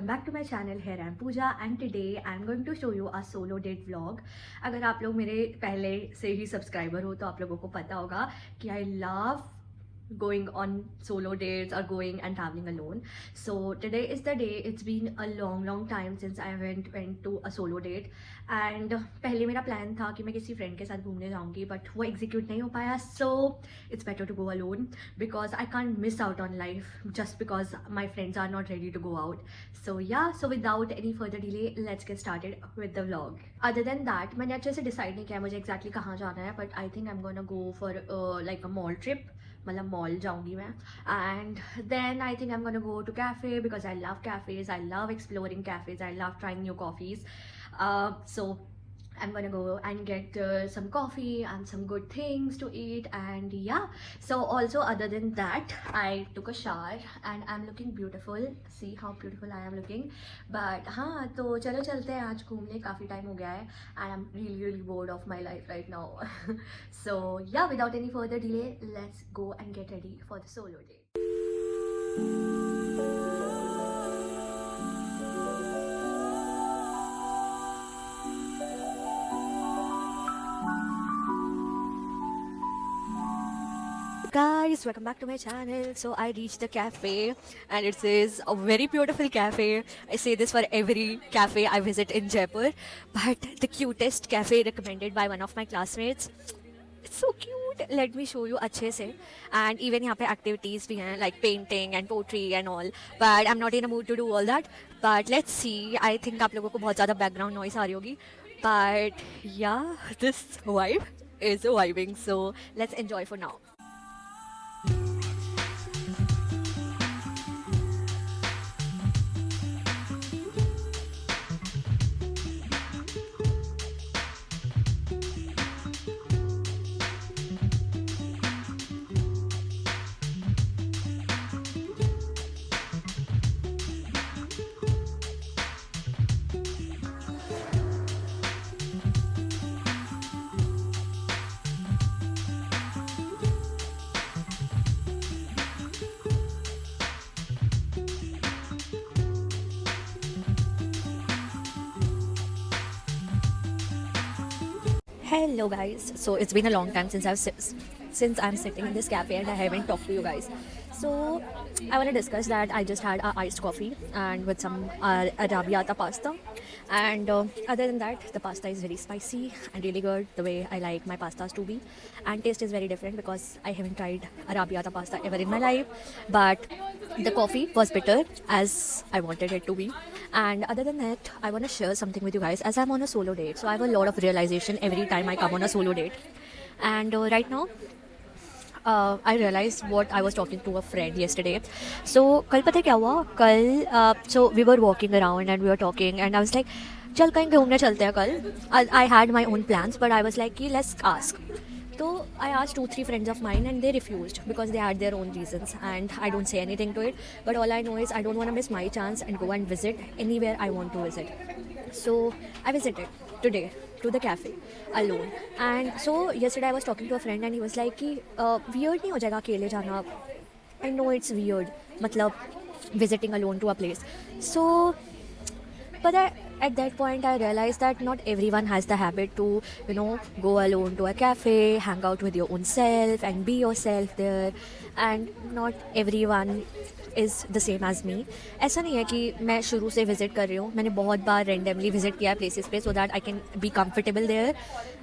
welcome back to my channel. Here I am Pooja and today I am going to show you a solo date vlog. अगर आप लोग मेरे पहले से ही subscriber हो तो आप लोगों को पता होगा कि I love going on solo dates or going and traveling alone. So today is the day. It's been a long time since I went to a solo date and पहले मेरा प्लान था कि मैं किसी फ्रेंड के साथ घूमने जाऊंगी बट वो एग्जीक्यूट नहीं हो पाया. So it's better to go alone because I can't miss out on life just because my friends are not ready to go out. So yeah, so without any further delay, let's get started with the vlog. Other than that, मैंने अच्छे से decide नहीं किया मुझे exactly कहाँ जाना है, but I think I'm gonna go for like a mall trip. मतलब मॉल जाऊंगी मैं and then I think I am gonna go to cafe because I love cafes, I love exploring cafes, I love trying new coffees. So I'm gonna go and get some coffee and some good things to eat and yeah. So also other than that, I took a shower and I'm looking beautiful. See how beautiful I am looking. But हाँ तो चलो चलते हैं आज घूमने, काफ़ी time हो गया है and I'm really bored of my life right now. So yeah, without any further delay, let's go and get ready for the solo day. Guys, welcome back to my channel. So I reached the cafe and it says a very beautiful cafe. I say this for every cafe I visit in Jaipur, but the cutest cafe recommended by one of my classmates. It's so cute. Let me show you अच्छे से. And even यहाँ पे activities भी हैं like painting and poetry and all. But I'm not in a mood to do all that. But let's see. I think आप लोगों को बहुत ज़्यादा background noise आ रही होगी. But yeah, this vibe is vibing. So let's enjoy for now. Hello guys, so it's been a long time since I'm sitting in this cafe and I haven't talked to you guys. So I want to discuss that I just had a iced coffee and with some arrabbiata pasta, and other than that the pasta is very spicy and really good the way I like my pastas to be, and taste is very different because I haven't tried arrabbiata pasta ever in my life, but the coffee was bitter as I wanted it to be. And other than that, I want to share something with you guys as I'm on a solo date. So I have a lot of realization every time I come on a solo date. And right now, I realized what I was talking to a friend yesterday. So कल पता है क्या हुआ? कल so we were walking around and we were talking and I was like, चल कहीं घूमने चलते हैं कल. I had my own plans, but I was like, कि let's ask. So I asked 2-3 friends of mine and they refused because they had their own reasons and I don't say anything to it. But all I know is I don't want to miss my chance and go and visit anywhere I want to visit. So I visited today to the cafe alone. And so yesterday I was talking to a friend and he was like कि weird नहीं हो जाएगा अकेले जाना? I know it's weird, मतलब visiting alone to a place. So but at that point I realized that not everyone has the habit to, you know, go alone to a cafe, hang out with your own self and be yourself there, and not everyone is the same as me. ऐसा नहीं है कि मैं शुरू से visit कर रही हूँ, मैंने बहुत बार randomly visit किया places पे so that I can be comfortable there,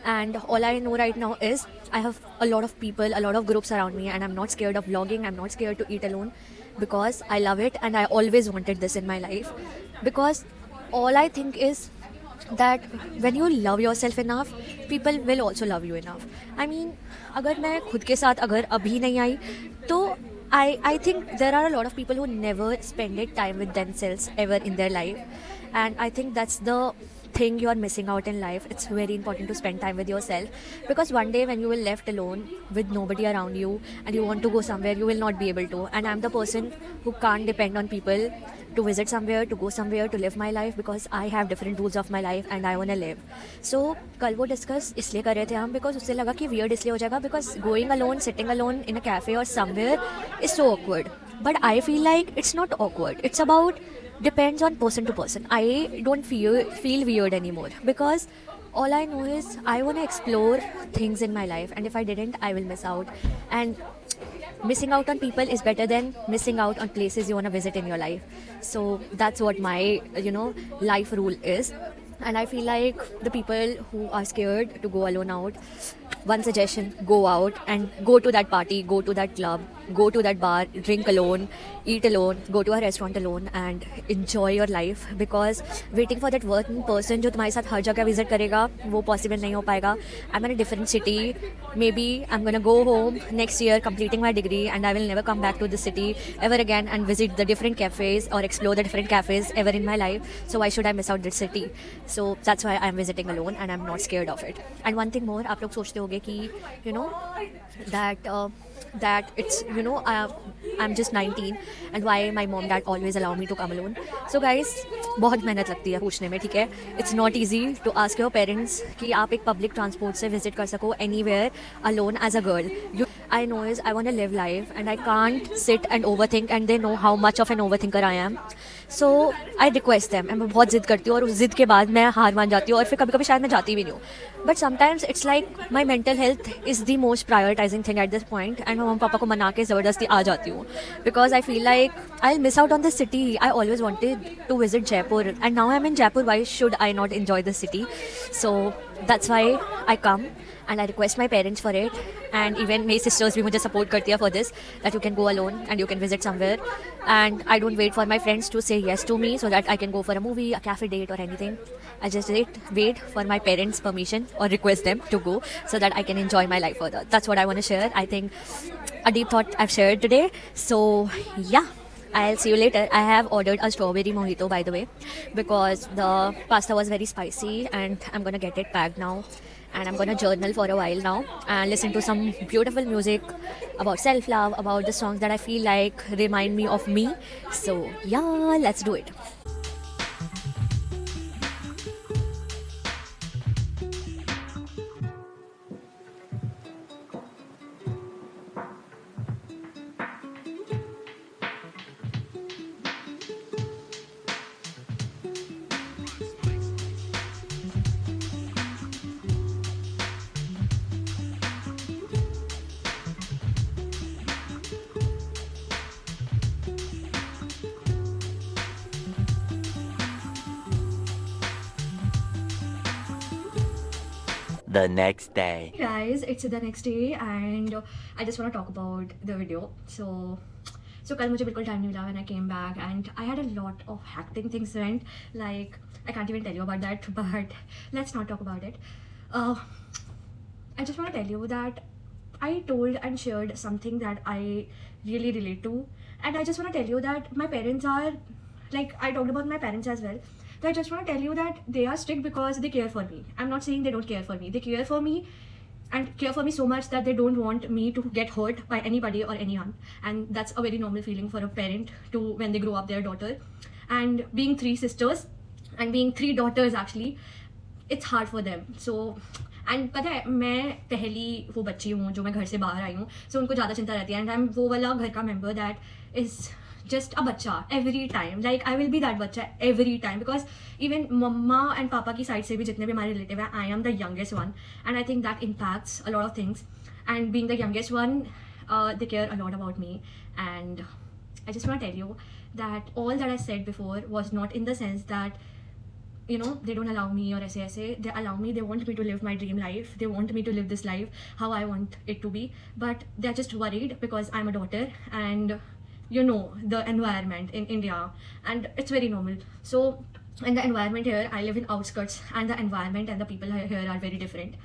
and all I know right now is I have a lot of people, a lot of groups around me, and I'm not scared of vlogging, I'm not scared to eat alone because I love it and I always wanted this in my life. Because all I think is that when you love yourself enough, people will also love you enough. I mean, अगर मैं खुद के साथ अगर अभी नहीं आई तो I think there are a lot of people who never spend time with themselves ever in their life, and I think that's the thing you are missing out in life. It's very important to spend time with yourself because one day when you will left alone with nobody around you and you want to go somewhere, you will not be able to. And I'm the person who can't depend on people to visit somewhere, to go somewhere, to live my life because I have different rules of my life and I want to live. So कल वो discuss इसलिए कर रहे थे हम because उससे लगा कि weird इसलिए हो जाएगा because going alone, sitting alone in a cafe or somewhere is so awkward. But I feel like it's not awkward. It's about depends on person to person. I don't feel weird anymore because all I know is I want to explore things in my life, and if I didn't, I will miss out. And missing out on people is better than missing out on places you want to visit in your life. So that's what my life rule is. And I feel like the people who are scared to go alone out, one suggestion: go out and go to that party, go to that club, go to that bar, drink alone, eat alone, go to a restaurant alone and enjoy your life. Because waiting for that one person जो तुम्हारे साथ हर जगह visit करेगा, वो possible नहीं हो पाएगा. I'm in a different city. Maybe I'm gonna go home next year completing my degree, and I will never come back to the city ever again and visit the different cafes or explore the different cafes ever in my life. So why should I miss out this city? So that's why I'm visiting alone and I'm not scared of it. And one thing more, आप लोग सोचते होगे कि that it's I'm just 19 and why my mom dad always allow me to come alone. So guys, बहुत मेहनत लगती है पूछने में, ठीक है. It's not easy to ask your parents कि आप एक public transport से visit कर सको anywhere alone as a girl. I know is I want to live life and I can't sit and overthink, and they know how much of an overthinker I am. So I request them. मैं बहुत ज़िद करती हूँ और उस ज़िद के बाद मैं हार मान जाती हूँ और फिर कभी कभी शायद मैं जाती भी नहीं हूँ. But sometimes it's like my mental health is the most prioritizing thing at this point, and मैं मम्मी पापा को मना के ज़बरदस्ती आ जाती हूँ because I feel like I'll miss out on the city. I always wanted to visit Jaipur and now I'm in Jaipur. Why should I not enjoy the city? So that's why I come and I request my parents for it, and even my sisters भी मुझे support करती है for this, that you can go alone and you can visit somewhere. And I don't wait for my friends to say yes to me so that I can go for a movie, a cafe date or anything. I just wait for my parents' permission or request them to go so that I can enjoy my life further. That's what I want to share. I think a deep thought I've shared today. So yeah, I'll see you later. I have ordered a strawberry mojito, by the way, because the pasta was very spicy, and I'm gonna get it packed now. And I'm gonna journal for a while now and listen to some beautiful music about self-love, about the songs that I feel like remind me of me. So yeah, let's do it. The next day. Guys, it's the next day and I just want to talk about the video. So कल मुझे बिल्कुल time नहीं मिला when I came back, and I had a lot of hectic things went. Like I can't even tell you about that, but let's not talk about it. I just want to tell you that I told and shared something that I really relate to, and I just want to tell you that my parents are like, I talked about my parents as well. So I just want to tell you that they are strict because they care for me. I'm not saying they don't care for me. They care for me, and care for me so much that they don't want me to get hurt by anybody or anyone. And that's a very normal feeling for a parent to when they grow up their daughter. And being 3 sisters and being 3 daughters actually, it's hard for them. So and पता है मैं पहली वो बच्ची हूँ जो मैं घर से बाहर आई हूँ, सो उनको ज़्यादा चिंता रहती है. एंड आई एम वो वाला घर का member that is just a bacha every time. Like I will be that bacha every time, because even mama and papa की side से भी जितने भी हमारे relative हैं, I am the youngest one, and I think that impacts a lot of things. And being the youngest one, they care a lot about me. And I just want to tell you that all that I said before was not in the sense that they don't allow me or ऐसे they allow me. They want me to live my dream life. They want me to live this life how I want it to be, but they're just worried because I'm a daughter, and the environment in India, and it's very normal. So in the environment here, I live in outskirts, and the environment and the people here are very different.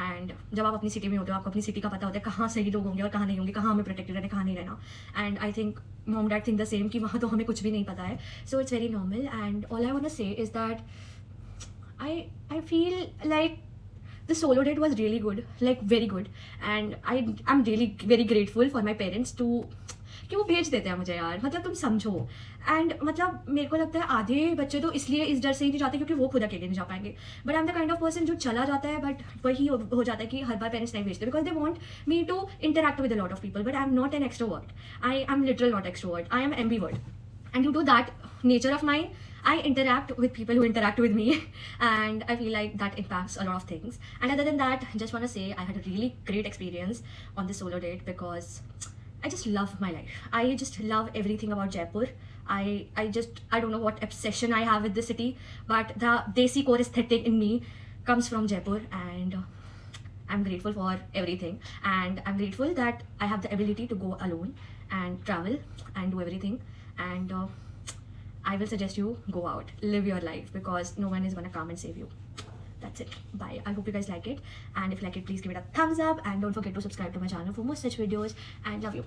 And जब आप अपनी city में होते हो, आपको अपनी city का पता होता है कहाँ सही लोग होंगे और कहाँ नहीं होंगे, कहाँ हमें प्रोटेक्टेड रहना, कहाँ नहीं रहना. And I think mom dad think the same कि वहाँ तो हमें कुछ भी नहीं पता है. So it's very normal. And all I want to say is that I feel like the solo date was really good, like very good, and I'm really very grateful for my parents to कि वो भेज देते हैं मुझे यार. मतलब तुम समझो. एंड मतलब मेरे को लगता है आधे बच्चे तो इसलिए इस डर से ही नहीं जाते क्योंकि वो खुद अकेले नहीं जा पाएंगे, but I am the kind of person जो चला जाता है, बट वही हो जाता है कि हर बार पेरेंट्स नहीं भेजते because they want me to interact with a lot of people. But I am not an extrovert. I am literal not extrovert. I am ambivert. And due to that nature of mine, I interact with people who interact with me, and I feel like that impacts a lot of things. And other than that, I just want to say I had a really great experience on this solo date because I just love my life. I just love everything about Jaipur. I don't know what obsession I have with the city, but the Desi core aesthetic in me comes from Jaipur, and I'm grateful for everything. And I'm grateful that I have the ability to go alone and travel and do everything. And I will suggest you go out, live your life, because no one is gonna come and save you. That's it. Bye. I hope you guys like it. And if you like it, please give it a thumbs up. And don't forget to subscribe to my channel for more such videos. And love you.